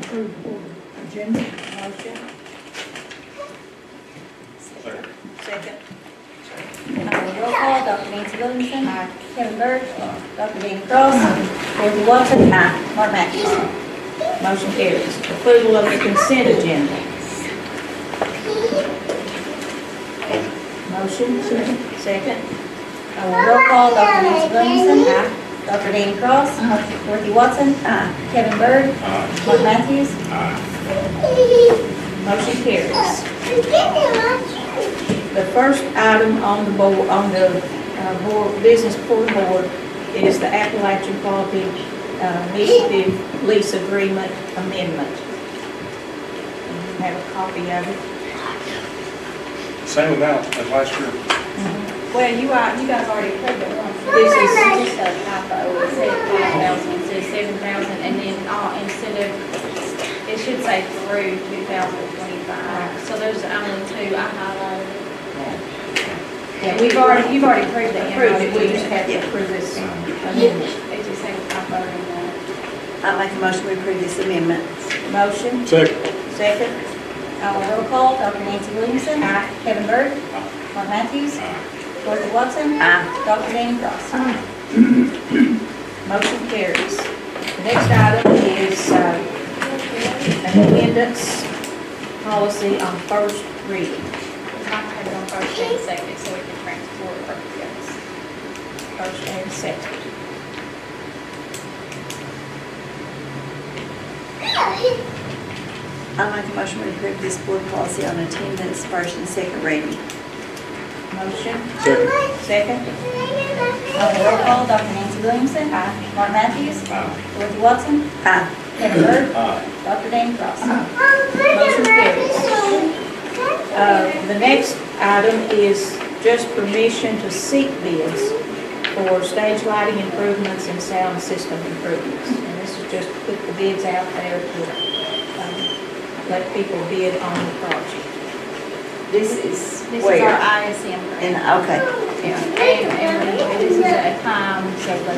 approve the board agenda. Motion. Second. Roll call, Dr. Nancy Williamson. Aye. Kevin Byrd. Dr. Dan Cross. Dorothy Watson. Aye. Mark Matthews. Motion carries. Approval of the consent agenda. Motion. Second. Roll call, Dr. Nancy Williamson. Aye. Dr. Dan Cross. Dorothy Watson. Aye. Kevin Byrd. Mark Matthews. Motion carries. The first item on the board, board business board is the Appalachian Quality Initiative Lease Agreement Amendment. You have a copy of it. Same amount as last year. Well, you guys already approved it once. This is just a typo. It said 5,000 instead of 7,000, and then instead of, it should say through 2025. So there's only two I highlighted. Yeah, You've already approved the approved it. We MOU. just have to approve this amendment. It just had a typo in that. I make a motion to approve this amendment. Motion. Second. Roll call, Dr. Nancy Williamson. Aye. Kevin Byrd. Mark Matthews. Dorothy Watson. Aye. Dr. Dan Cross. Motion carries. The next item is an attendance policy on first reading. I have it on first and second, so we can transport our goods. First and second. I make a motion to approve this board policy on attendance, first and second reading. Motion. Second. Second. Roll call, Dr. Nancy Williamson. Aye. Mark Matthews. Dorothy Watson. Aye. Kevin Byrd. Dr. Dan Cross. Motion carries. The next item is just permission to seek bids for stage lighting improvements and sound system improvements. And this is just to put the bids out there to let people bid on the project. This is This where? is our ISM grant. Okay. And this is a time, so the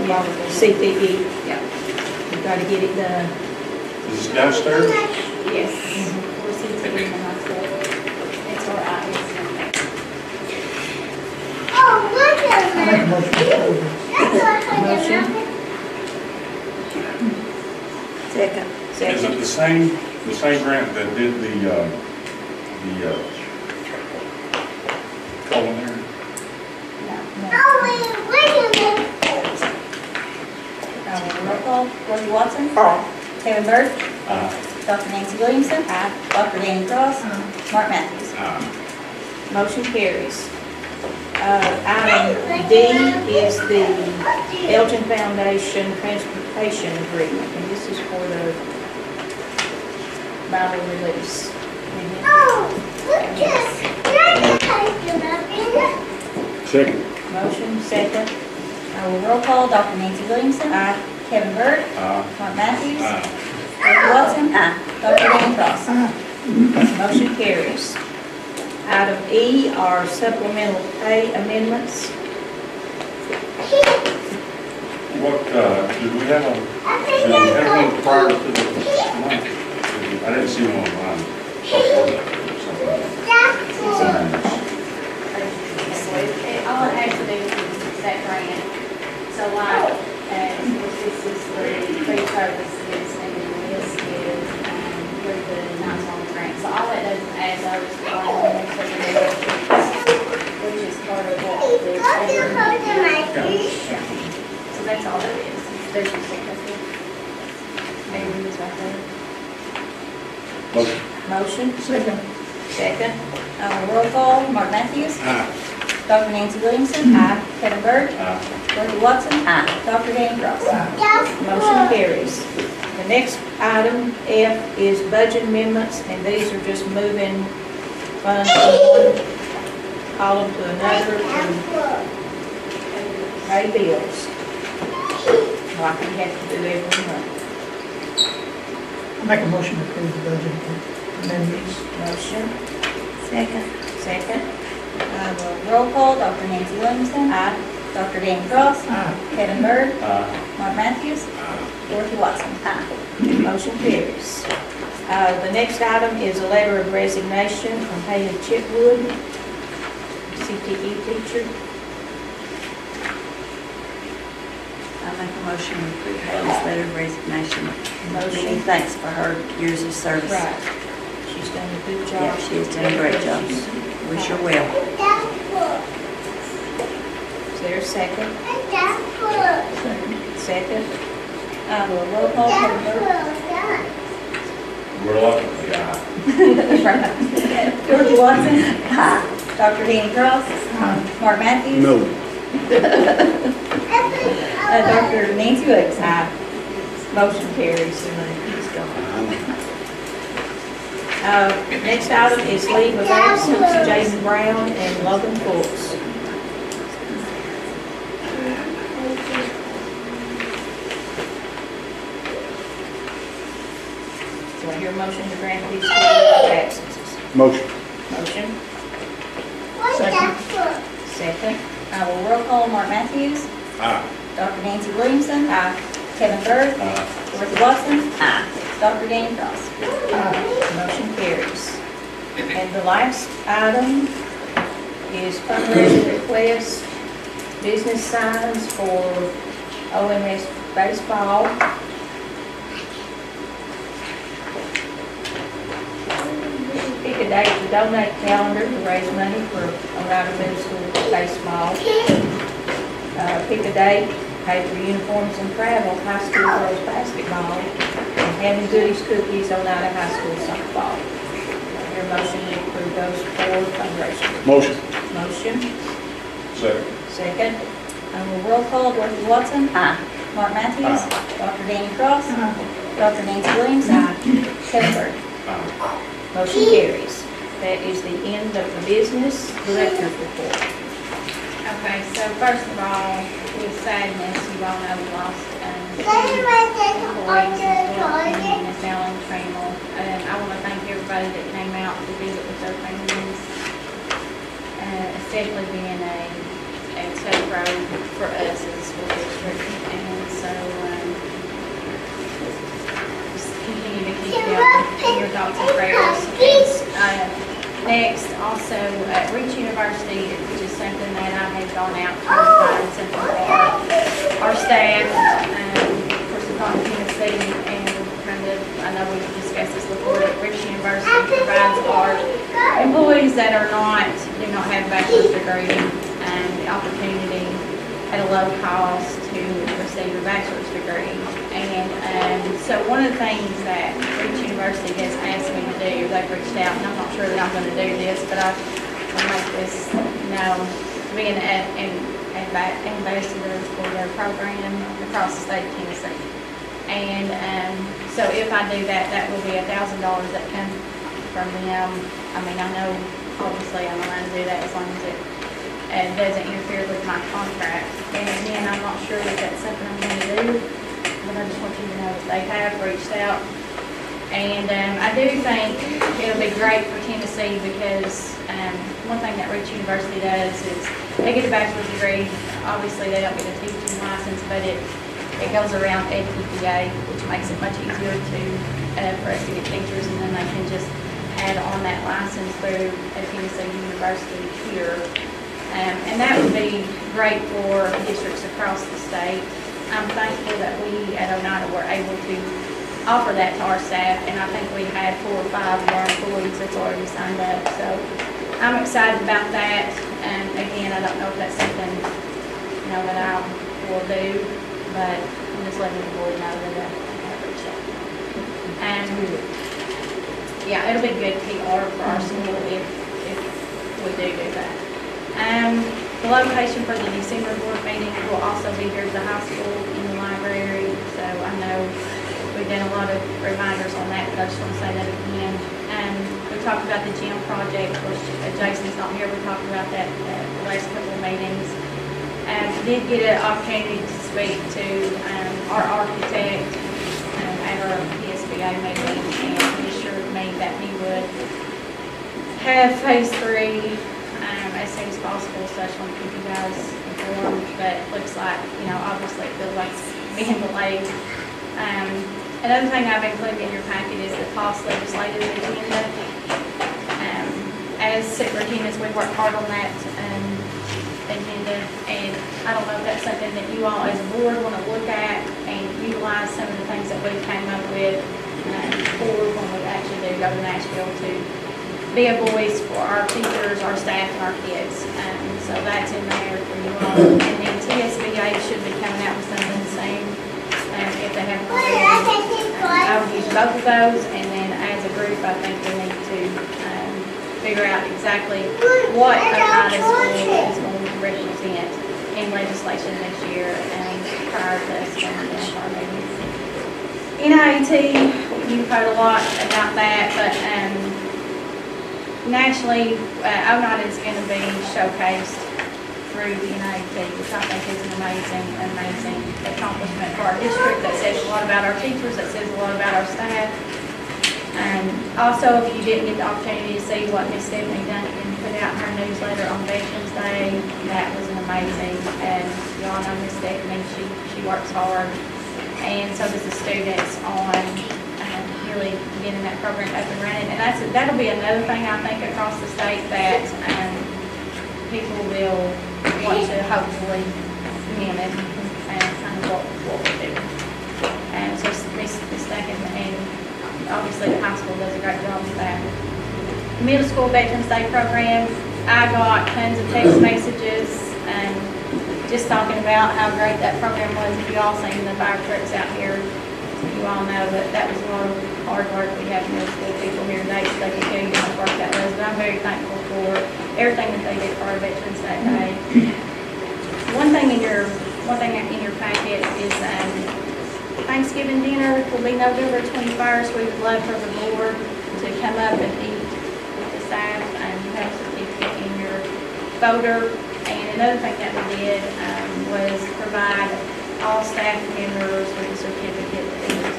CPE, yeah. we've got to get it done. Is this downstairs? Yes. We're CTE in the hospital. It's our ISM. I make a motion to approve this. Motion. Second. Is it Second. the same grant that did the culinary? Roll call, Dorothy Watson. Kevin Byrd. Dr. Nancy Williamson. Dr. Dan Cross. Mark Matthews. Motion carries. Item D is the Elgin Foundation Transportation Agreement, and this is for the Bible release. Second. Motion, second. Roll call, Dr. Nancy Williamson. Kevin Byrd. Mark Matthews. Dorothy Watson. Dr. Dan Cross. Motion carries. Item E are supplemental pay amendments. What, did we have one prior to the month? I didn't see one online. All it has to do is that grant. So like, this is the free services and this is through the non-small grant. So all it does is add those to our own, which is part of what the So that's all it is. There's your signature. Maybe it's right there. Motion. Motion, Second. second. Roll call, Mark Matthews. Dr. Nancy Williamson. Kevin Byrd. Dorothy Watson. Dr. Dan Cross. Motion carries. The next item, F, is budget amendments, and these are just moving funds from one column to another to pay bills. Like we have to do every month. I make a motion to approve the budget amendments. Motion, Second. second. Roll call, Dr. Nancy Williamson. Dr. Dan Cross. Kevin Byrd. Mark Matthews. Dorothy Watson. Motion carries. The next item is a letter of resignation from Haley Chipwood, CTE teacher. I make a motion to approve Haley's letter of resignation. Motion. Many thanks for her years of service. Right. She's done a good job. Yeah, she has done a great job. Wish her well. Is there a second? Second. I will roll call. Kevin Burt. Reluctantly, aye. Dorothy Watson. Aye. Dr. Danny Cross. Mark Matthews. No. Dr. Nancy Wicks. Aye. Motion carries, and he's gone. Next item is leave of absence, Jason Brown and Logan Fultz. Do I hear a motion to grant these leave of absences? Motion. Motion, Second. second. I will roll call. Mark Matthews. Aye. Dr. Nancy Williamson. Aye. Kevin Burt. Aye. Dorothy Watson. Aye. Dr. Danny Cross. Motion carries. And the last item is fundraising request, business signs for OMS baseball. Pick a date to donate calendar to raise money for Oneida Middle School baseball. Pick a date, pay for uniforms and travel, high school girls basketball, and having goodies cookies, Oneida High School softball. Your motion to approve those four fundraisers. Motion. Motion, Second. second. I will roll call. Dorothy Watson. Aye. Mark Matthews. Dr. Danny Cross. Dr. Nancy Williamson. Kevin Burt. Aye. Motion carries. That is the end of the business director's report. Okay, so first of all, with sadness, you all know we lost two employees, Miss Ellen Trammell. And I want to thank everybody that came out to visit with their families. It's definitely been a tough road for us as a school district. And so, just continue to keep them in your thoughts and prayers. Next, also, at Reach University, which is something that I have gone out to find something for our staff, for Savannah, Tennessee, and kind of, I know we've discussed this before, that Reach University provides our employees that do not have a bachelor's degree, the opportunity at a low cost to receive a bachelor's degree. And so one of the things that Reach University has asked me to do, they've reached out, and I'm not sure that I'm going to do this, but I will make this known, to be an ambassador for their program across the state of Tennessee. And so if I do that, that will be $1,000 that comes from them. I mean, I know, obviously, I'm allowed to do that as long as it doesn't interfere with my contract. And again, I'm not sure that that's something I'm going to do, but I just want you to know that they have reached out. And I do think it'll be great for Tennessee because one thing that Reach University does is they get a bachelor's degree. Obviously, they don't get a teaching license, but it goes around FPPA, which makes it much easier for us to get teachers, and then they can just add on that license through a Tennessee University here. And that would be great for districts across the state. I'm thankful that we at Oneida were able to offer that to our staff, and I think we had 4 or 5 of our employees that's already signed up. So I'm excited about that. And again, I don't know if that's something that I will do, but I'm just letting the board know that I have reached out. And yeah, it'll be good PR for our school if we do that. The location for the December board meeting will also be here at the high school in the library. So I know we've done a lot of reminders on that, but I just want to say that again. We talked about the gym project, which Jason's not here. We talked about that at the last couple of meetings. We did get an opportunity to speak to our architect at our PSBA meeting, and he assured me that he would have phase 3 as soon as possible, so I just want to keep you guys informed. But it looks like, obviously it feels like it's being delayed. Another thing I've included in your packet is the cost legislative agenda. As superintendents, we work hard on that agenda, and I don't know if that's something that you all as a board want to look at and utilize some of the things that we came up with for when we actually do go to Nashville to be a voice for our teachers, our staff, and our kids. So that's in there for you all. And then TSBA should be coming out with something soon, if they haven't already. I would use both of those, and then as a group, I think we need to figure out exactly what Oneida School is going to represent in legislation this year and prior to us coming down to our meetings. NIET, you've heard a lot about that, but nationally, Oneida is going to be showcased through the NIET, which I think is an amazing accomplishment for our district. That says a lot about our teachers, that says a lot about our staff. Also, if you didn't get the opportunity to see what Miss Stephanie Duncan put out in her newsletter on Veterans Day, that was an amazing, and y'all know Miss Stephanie, she works hard, and so does the students on really getting that program up and running. And that'll be another thing I think across the state that people will want to hopefully mimic and kind of what we're doing. And so Miss Duncan and obviously the high school does a great job with that. Middle school Veterans Day program, I got tons of text messages and just talking about how great that program was. If you all seen the fire trucks out here, you all know that was a lot of hard work. We have middle school people here today, so they can tell you how much work that was. But I'm very thankful for everything that they did for our Veterans Day. One thing in your packet is Thanksgiving dinner will be November 21st. We would love for the board to come up and eat with the staff, and you have a certificate in your folder. And another thing that we did was provide all staff members with a certificate that is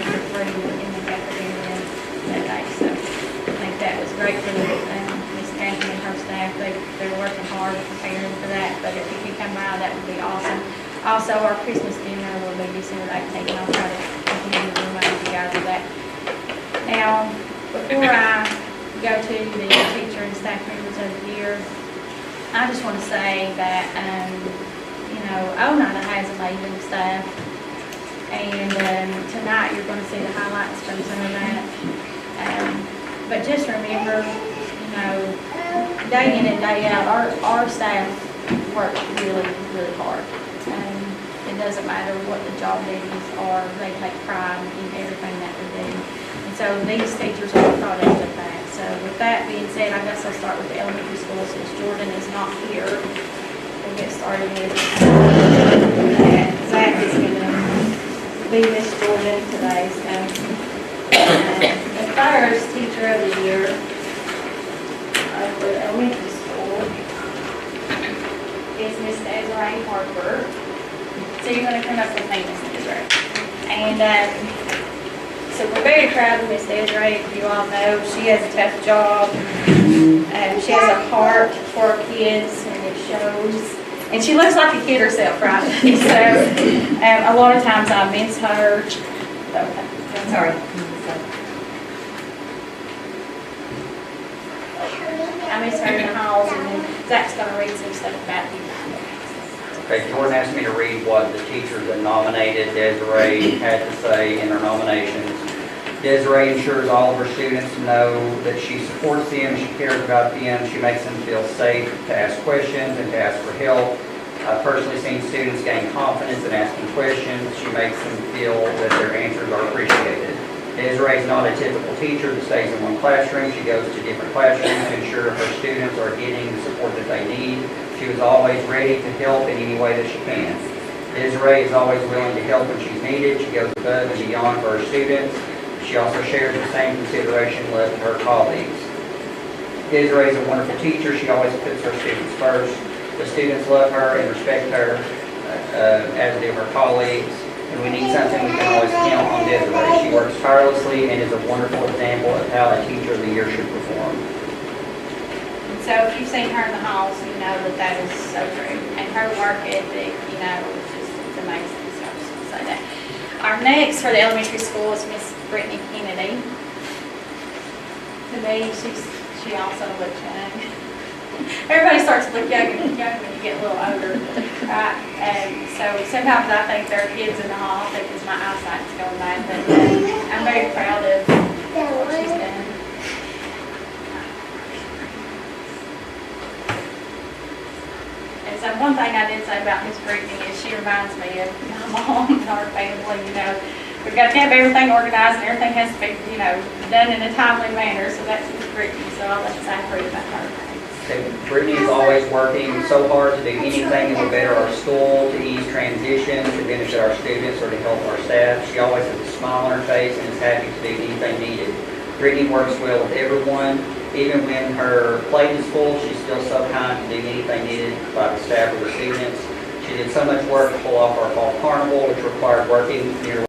for free in the cafeteria that day. So I think that was great for Miss Kathy and her staff. They're working hard preparing for that. But if you can come by, that would be awesome. Also, our Christmas dinner will be December 18th, and I'll try to continue to remind you guys of that. Now, before I go to the teacher and staff members of the year, I just want to say that, Oneida has amazing staff, and tonight you're going to see the highlights from some of that. But just remember, day in and day out, our staff work really, really hard. It doesn't matter what the job duties are, they take pride in everything that we do. And so these teachers are a product of that. So with that being said, I guess I'll start with the elementary school since Jordan is not here. We'll get started with that. Zach is going to be Miss Jordan today. So the first teacher of the year for the elementary school is Miss Desiree Harper. So you're going to come up with me, Miss Desiree. And so we're very proud of Miss Desiree. If you all know, she has a tough job. She has a heart for our kids, and it shows. And she looks like a kid herself, right? So a lot of times I miss her. Sorry. I miss her in the halls, and then Zach's going to read some stuff about you. Okay, Jordan asked me to read what the teachers that nominated Desiree had to say in their nominations. Desiree ensures all of her students know that she supports them, she cares about them, she makes them feel safe to ask questions and to ask for help. I've personally seen students gain confidence in asking questions. She makes them feel that their answers are appreciated. Desiree is not a typical teacher that stays in one classroom. She goes to different classrooms to ensure her students are getting the support that they need. She was always ready to help in any way that she can. Desiree is always willing to help when she's needed. She goes above and beyond for her students. She also shares the same consideration love to her colleagues. Desiree is a wonderful teacher. She always puts her students first. The students love her and respect her, as do her colleagues. And we need something we can always count on Desiree. She works tirelessly and is a wonderful example of how a teacher of the year should perform. So if you've seen her in the halls, you know that is so true. And her work ethic, it's amazing. So I just want to say that. Our next for the elementary school is Miss Brittany Kennedy. To me, she also looks young. Everybody starts to look young when you get a little older, right? And so sometimes I think there are kids in the hall because my eyesight's going bad, but I'm very proud of what she's done. And so one thing I did say about Miss Brittany is she reminds me of my mom and our family, you know. We've got to have everything organized and everything has to be, you know, done in a timely manner, so that's Miss Brittany, so I'll let you say I approve about her. Okay, Brittany is always working so hard to do anything that will better our school, to ease transition, to benefit our students, or to help our staff. She always has a smile on her face and is happy to do anything needed. Brittany works well with everyone. Even when her plate is full, she's still so kind to do anything needed by the staff or the students. She did so much work to pull off our fall carnival, which required working near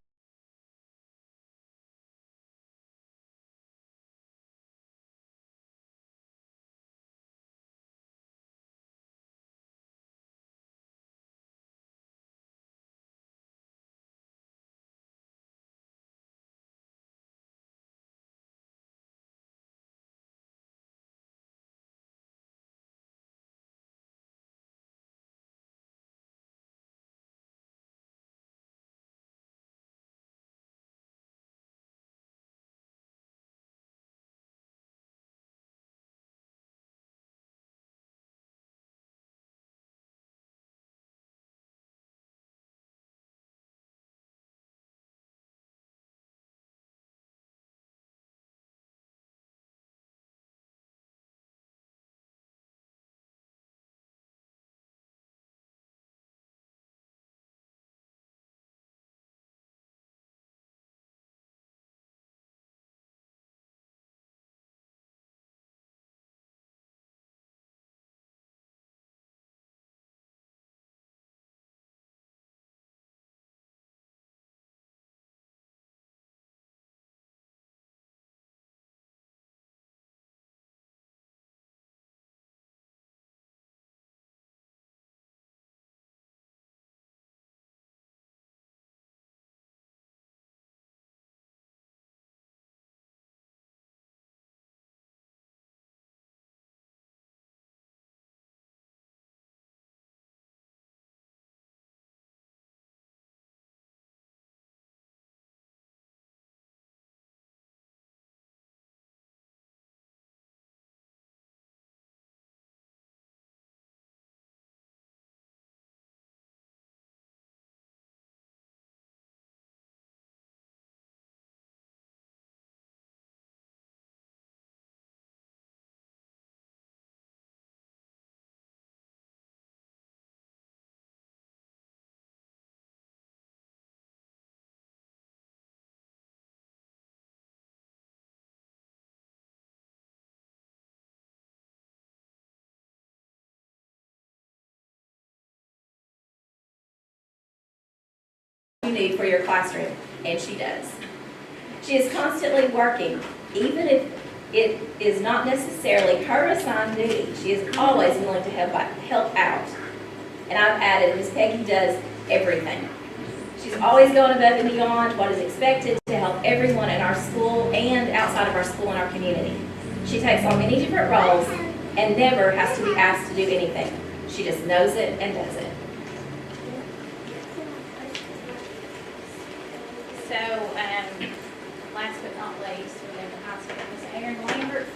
you need for your classroom, and she does. She is constantly working, even if it is not necessarily her assigned duty. She is always willing to help out. And I've added, Miss Peggy does everything. She's always going above and beyond what is expected to help everyone in our school and outside of our school and our community. She takes on many different roles and never has to be asked to do anything. She just knows it and does it. So, last but not least, we have the high school, Miss Erin Lambert.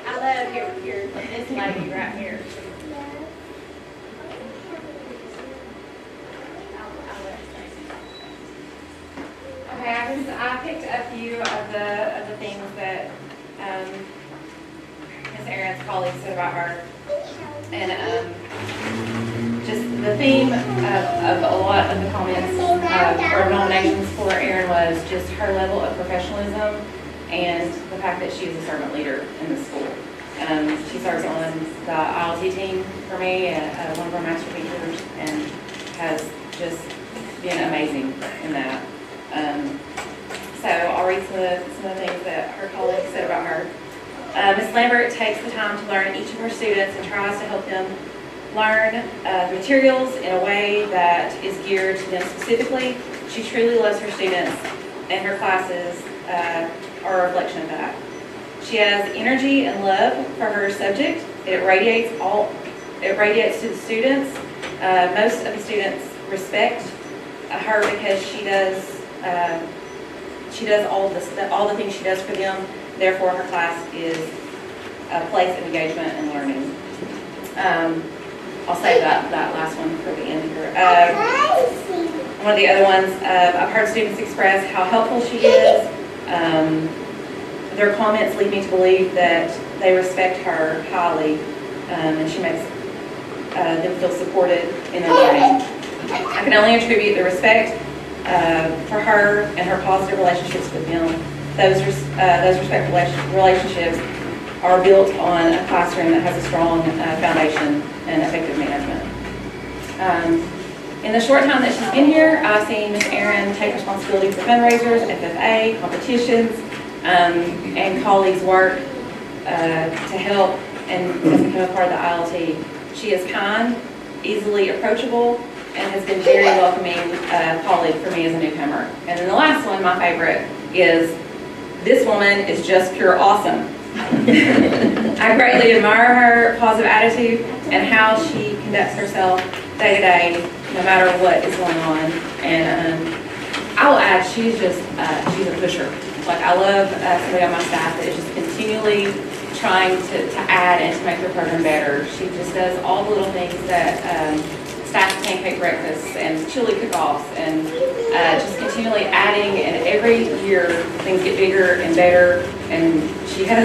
I love this lady right here. Okay, I picked a few of the things that Ms. Erin's colleagues said about her, and just the theme of a lot of the comments or nominations for Erin was just her level of professionalism and the fact that she is a servant leader in the school. She serves on the ILT team for me, one of our master teachers, and has just been amazing in that. So I'll read some of the things that her colleagues said about her. Ms. Lambert takes the time to learn each of her students and tries to help them learn the materials in a way that is geared to them specifically. She truly loves her students, and her classes are a reflection of that. She has energy and love for her subject. It radiates to the students. Most of the students respect her because she does all the things she does for them. Therefore, her class is a place of engagement and learning. I'll save that last one for the end here. One of the other ones, I've heard students express how helpful she is. Their comments lead me to believe that they respect her highly, and she makes them feel supported in their learning. I can only attribute the respect for her and her positive relationships with them. Those respectful relationships are built on a classroom that has a strong foundation and effective management. In the short time that she's been here, I've seen Ms. Erin take responsibility for fundraisers, FFA, competitions, and colleagues' work to help and has become a part of the ILT. She is kind, easily approachable, and has been very welcoming colleague for me as a newcomer. And then the last one, my favorite, is this woman is just pure awesome. I greatly admire her positive attitude and how she conducts herself day to day, no matter what is going on. And I will add, she's a pusher. Like, I love somebody on my staff that is just continually trying to add and to make their program better. She just does all the little things that staff pancake breakfasts and chili cook-offs and just continually adding, and every year things get bigger and better, and she has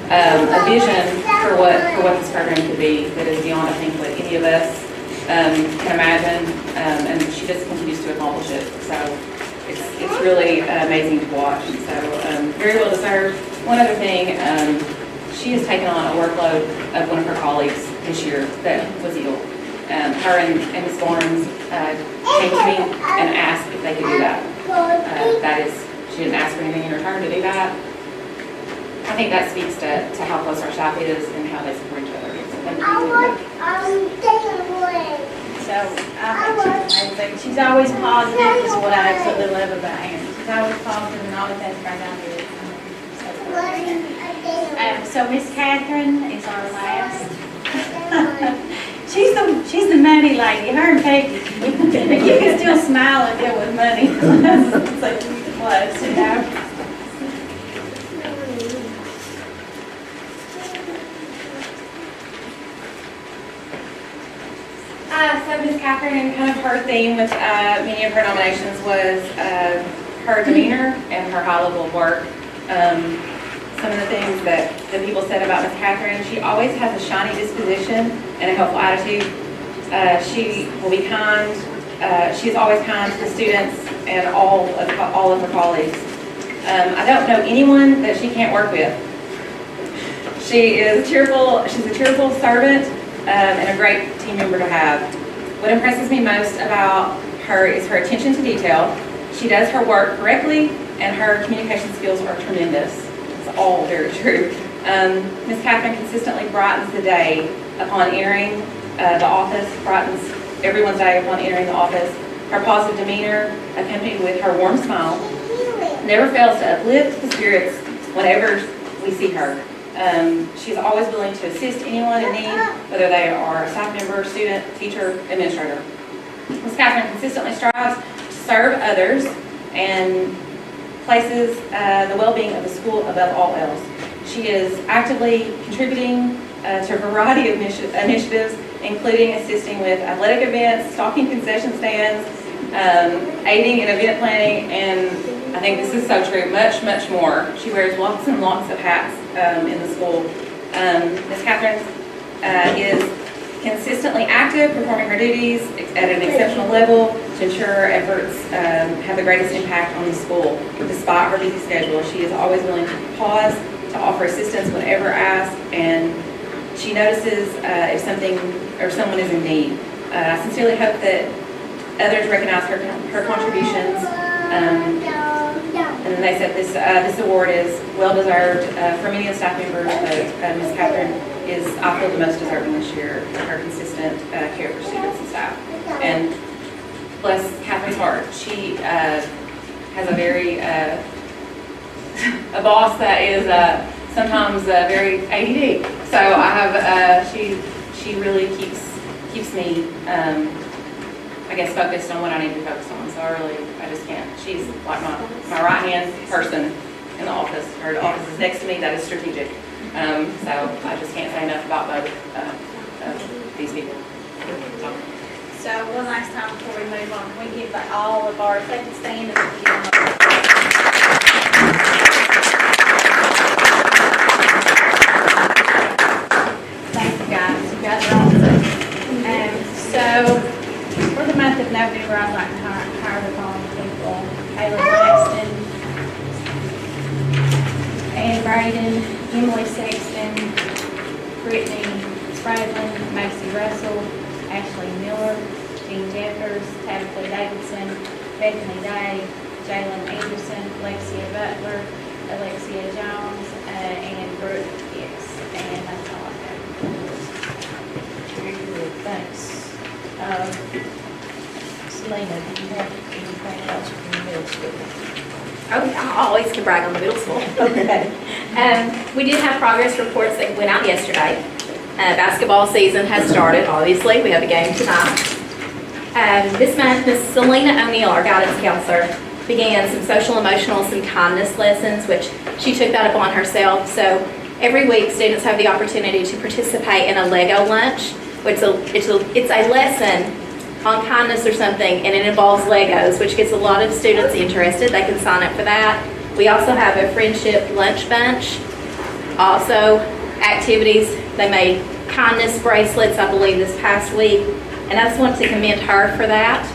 a vision for what this program could be that is beyond, I think, what any of us can imagine, and she just continues to accomplish it. So it's really amazing to watch. So very well deserved. One other thing, she has taken on a workload of one of her colleagues this year that was ill. Her and Ms. Barnes came to me and asked if they could do that. She didn't ask for anything in return to do that. I think that speaks to how close our staff is and how they support each other. So thank you. So I think she's amazing. She's always positive is what I absolutely love about Erin. She's always positive and always has great ideas. So Miss Catherine is our last. She's the money lady, her and Peggy. You can still smile and deal with money. It's like close, you know. So Ms. Catherine, kind of her theme with many of her nominations was her demeanor and her high level of work. Some of the things that people said about Ms. Catherine, she always has a shiny disposition and a helpful attitude. She will be kind. She's always kind to the students and all of her colleagues. I don't know anyone that she can't work with. She's a cheerful servant and a great team member to have. What impresses me most about her is her attention to detail. She does her work correctly, and her communication skills are tremendous. It's all very true. Ms. Catherine consistently brightens the day upon entering the office, brightens everyone's day upon entering the office. Her positive demeanor, accompanied with her warm smile, never fails to uplift the spirits whenever we see her. She's always willing to assist anyone in need, whether they are a staff member, student, teacher, administrator. Ms. Catherine consistently strives to serve others and places the well-being of the school above all else. She is actively contributing to a variety of initiatives, including assisting with athletic events, stocking concession stands, aiding in event planning, and I think this is so true, much, much more. She wears lots and lots of hats in the school. Ms. Catherine is consistently active, performing her duties at an exceptional level to ensure her efforts have the greatest impact on the school. Despite her busy schedule, she is always willing to pause, to offer assistance whenever asked, and she notices if something or someone is in need. I sincerely hope that others recognize her contributions And then they said this award is well-deserved for many of the staff members, but Ms. Catherine is, I feel, the most deserving this year for her consistent care for students and staff. And bless Catherine's heart, she has a very, a boss that is sometimes very ADD. So I have, she really keeps me, I guess, focused on what I need to focus on. So I just can't. She's like my right-hand person in the office. Her office is next to me. That is strategic. So I just can't say enough about both of these people. So one last time before we move on, can we give all of our, if they can stand and give them Thank you guys. You guys are awesome. So for the month of November, I'd like to hire the following people: Kayla Braxton, Ann Braden, Emily Sexton, Brittany Spradlin, Macy Russell, Ashley Miller, Jean Jeffers, Tabitha Davidson, Bethany Day, Jalen Anderson, Alexia Butler, Alexia Jones, and Brooke Hicks. And that's all I have. Very good, thanks. Selena, do you have anything else from the middle school? Oh, yeah, I always can brag on the middle school. Okay. We did have progress reports that went out yesterday. Basketball season has started, obviously. We have a game tonight. This month, Ms. Selena O'Neill, our guidance counselor, began some social, emotional, some kindness lessons, which she took that upon herself. So every week, students have the opportunity to participate in a Lego lunch. It's a lesson on kindness or something, and it involves Legos, which gets a lot of students interested. They can sign up for that. We also have a friendship lunch bunch. Also, activities. They made kindness bracelets, I believe, this past week, and I just want to commend her for that.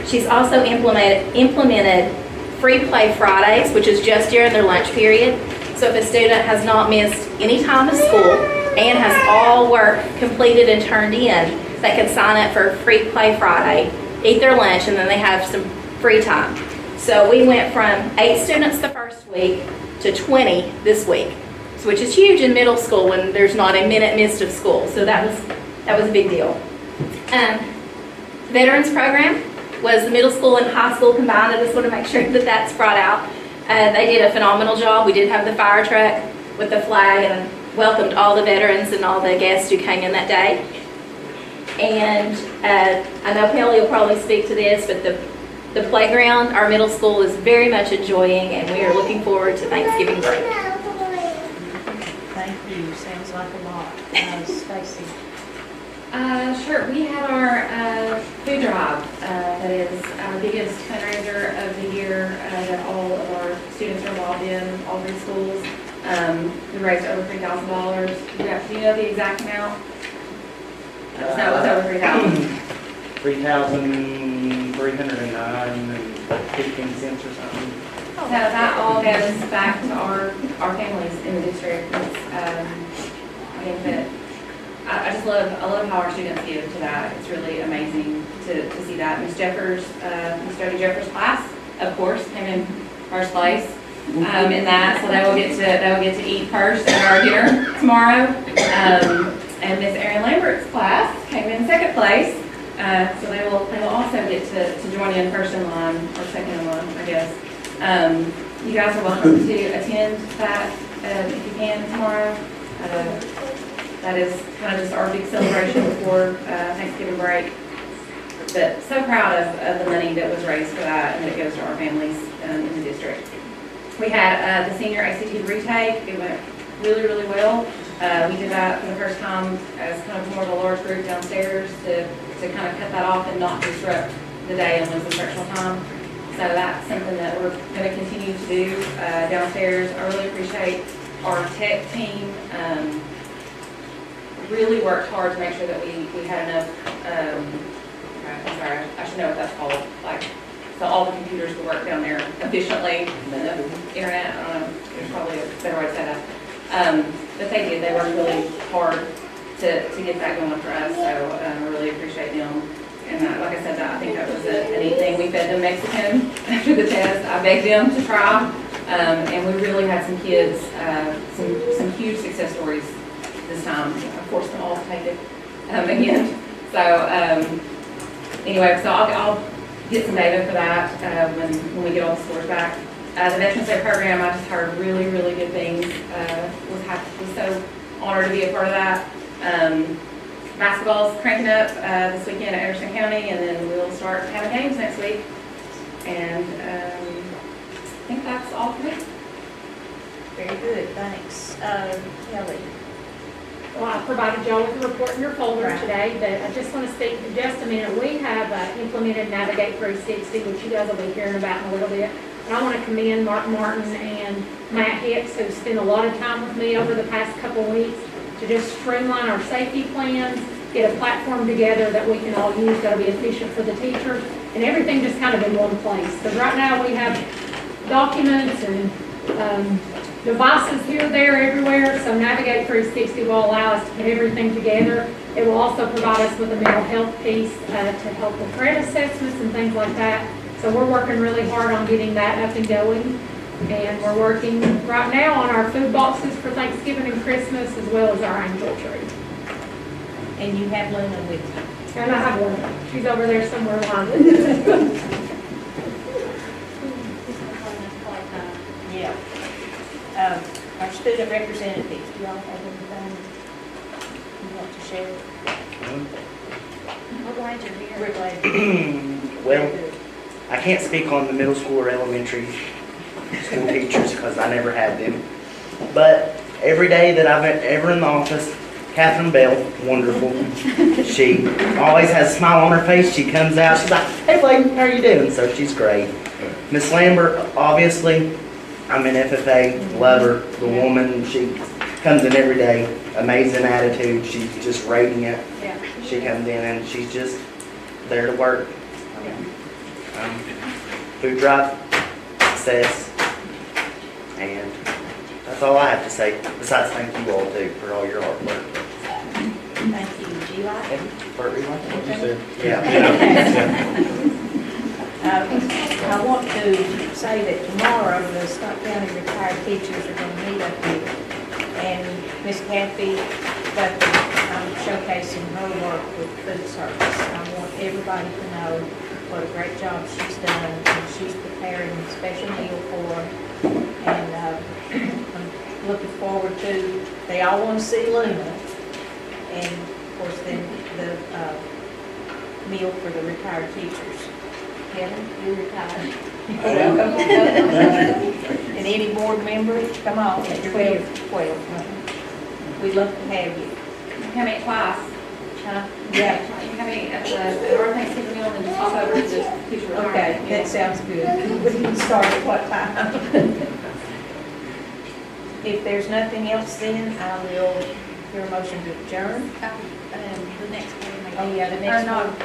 She's also implemented free play Fridays, which is just during their lunch period. So if a student has not missed any time of school and has all work completed and turned in, they can sign up for Free Play Friday, eat their lunch, and then they have some free time. So we went from 8 students the first week to 20 this week, which is huge in middle school when there's not a minute missed of school. So that was a big deal. Veterans program was the middle school and high school combined. I just want to make sure that that's brought out. They did a phenomenal job. We did have the fire truck with the flag and welcomed all the veterans and all the guests who came in that day. And I know Kelly will probably speak to this, but the playground, our middle school is very much enjoying, and we are looking forward to Thanksgiving break. Thank you, sounds like a lot. Stacy? Sure. We had our food drive. That is our biggest fundraiser of the year that all of our students are involved in, all 3 schools. We raised over $3,000. Do you know the exact amount? No, it was over 3,000. 3,309 and 15 cents or something. So that all goes back to our families in the district. I just love how our students give to that. It's really amazing to see that. Miss Jody Jeffers' class, of course, came in first place in that, so they will get to eat first at our dinner tomorrow. And Miss Erin Lambert's class came in second place, so they will also get to join in first in line or second in line, I guess. You guys are welcome to attend that if you can tomorrow. That is kind of just our big celebration before Thanksgiving break. But so proud of the money that was raised for that and that it goes to our families in the district. We had the senior ACT retake. It went really, really well. We did that for the first time as kind of more of a large group downstairs to kind of cut that off and not disrupt the day and lose instructional time. So that's something that we're going to continue to do downstairs. I really appreciate our tech team. Really worked hard to make sure that we had enough, I'm sorry, I should know what that's called, so all the computers would work down there efficiently, the internet, I don't know, there's probably a better way to say that. But they did, they worked really hard to get that going for us, so I really appreciate them. And like I said, I think that was a neat thing. We fed them Mexican after the test. I begged them to try And we really had some kids, some huge success stories this time. Of course, they'll all take it again. So anyway, so I'll get some data for that when we get all the scores back. The Veterans Day program, I just heard really, really good things. Was so honored to be a part of that. Basketball's cranking up this weekend at Anderson County, and then we'll start having games next week. And I think that's all for me. Very good, thanks. Kelly? Well, I provided y'all with a report in your folder Right. today, but I just want to speak for just a minute. We have implemented Navigate 360, which you guys will be hearing about in a little bit. And I want to commend Mark Martin and Matt Hicks, who spent a lot of time with me over the past couple of weeks to just streamline our safety plans, get a platform together that we can all use that'll be efficient for the teachers, and everything just kind of in one place. Because right now we have documents and devices here, there, everywhere, so Navigate 360 will allow us to put everything together. It will also provide us with a mental health piece to help with threat assessments and things like that. So we're working really hard on getting that up and going. And we're working right now on our food boxes for Thanksgiving and Christmas, as well as our angel tree. And you have Luna with you. And I have one. She's over there somewhere lying. Yeah. Our student representatives, do y'all have anything you want to share? We're glad you're here. We're glad you're here. Well, Very good. I can't speak on the middle school or elementary school teachers because I never had them. But every day that I've been ever in the office, Catherine Bell, wonderful. She always has a smile on her face. She comes out, she's like, "Hey, Blaine, how are you doing?" So she's great. Miss Lambert, obviously, I'm an FFA, love her, the woman. She comes in every day, amazing attitude. She's just radiant. Yeah. She comes in and she's just there to work. Food drive, success, and that's all I have to say. Besides, thank you all too for all your hard work. Thank you. Do you like it? Yeah. I want to say that tomorrow, the Scott County retired teachers are going to meet up here. And Miss Kathy Bucky, I'm showcasing her work with food service. I want everybody to know what a great job she's done, and she's preparing a special meal for them. And I'm looking forward to, they all want to see Luna. And of course, then the meal for the retired teachers. Kevin, you're retired. Welcome. And any board member, come on, at 12. We'd love to have you. Come at twice. Yeah. You come at our Thanksgiving meal and just hop over to the teacher retirement. Okay, that sounds good. We can start at what time? If there's nothing else, then I will hear a motion to adjourn. The next one. Oh, yeah, the next Or not, one. no,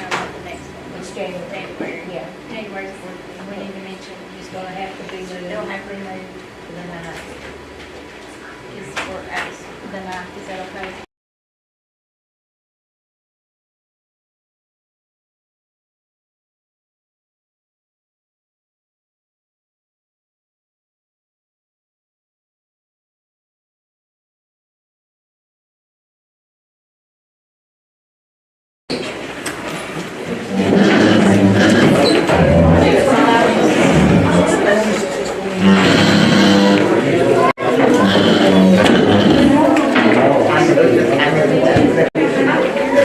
not the next one. It's January. Yeah. January 14th, we need to mention, It's gonna have to be moved it'll have to be moved to the 9th. is for us, the 9th, is that okay?